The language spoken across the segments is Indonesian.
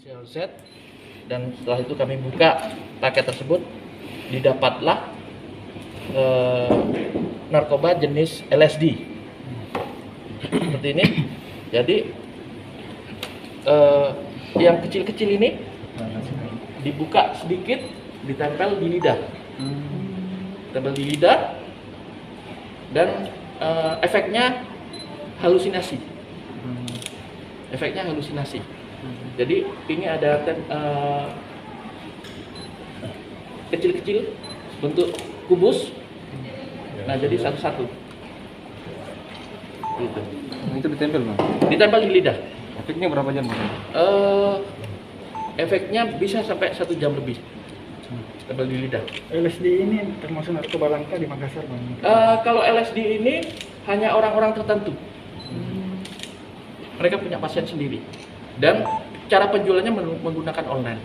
inisial Z, dan setelah itu kami buka paket tersebut, didapatlah narkoba jenis LSD seperti ini. Jadi yang kecil-kecil ini dibuka sedikit, ditempel di lidah, dan efeknya halusinasi. Jadi ini ada kecil-kecil bentuk kubus. Nah, jadi satu-satu. Gitu. Itu ditempel, Bang. Ditempel di lidah. Efeknya berapa jam, Bang? Efeknya bisa sampai 1 jam lebih. Tempel di lidah. LSD ini termasuk narkoba langka di Makassar, Bang? Kalau LSD ini hanya orang-orang tertentu. Mereka punya pasien sendiri. Dan cara penjualannya menggunakan online.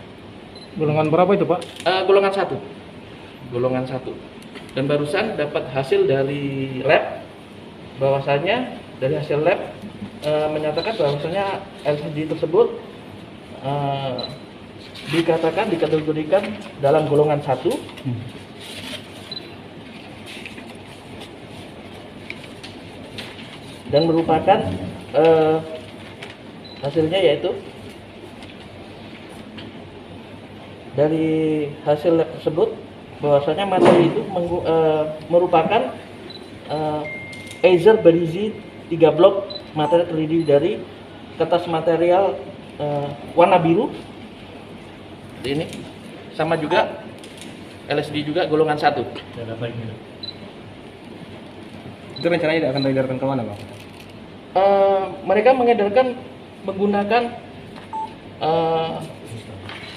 Golongan berapa itu, Pak? Golongan 1. Dan barusan dapat hasil dari lab, bahwasanya dari hasil lab menyatakan bahwasanya LSD tersebut dikategorikan dalam golongan 1. Dan merupakan hasilnya yaitu dari hasil lab tersebut bahwasanya materi itu merupakan Aether berisi 3 blok materi terdiri dari kertas material warna biru ini, sama juga LSD juga golongan 1. Itu rencananya akan diedarkan ke mana, Bang? Mereka mengedarkan menggunakan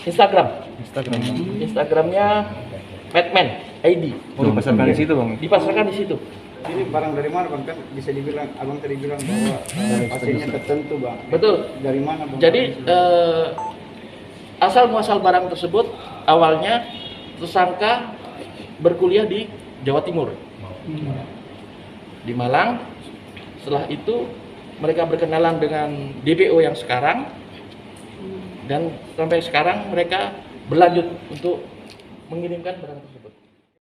Instagramnya Batman ID. Oh, dipasarkan di situ, Bang. Dipasarkan di situ. Ini barang dari mana, Bang? Kan bisa dibilang, Abang tadi bilang bahwa pasiennya tertentu, Bang. Betul. Dari mana, Bang? Jadi asal muasal barang tersebut awalnya tersangka berkuliah di Jawa Timur, di Malang. Setelah itu mereka berkenalan dengan DPO yang sekarang, dan sampai sekarang mereka berlanjut untuk mengirimkan barang tersebut.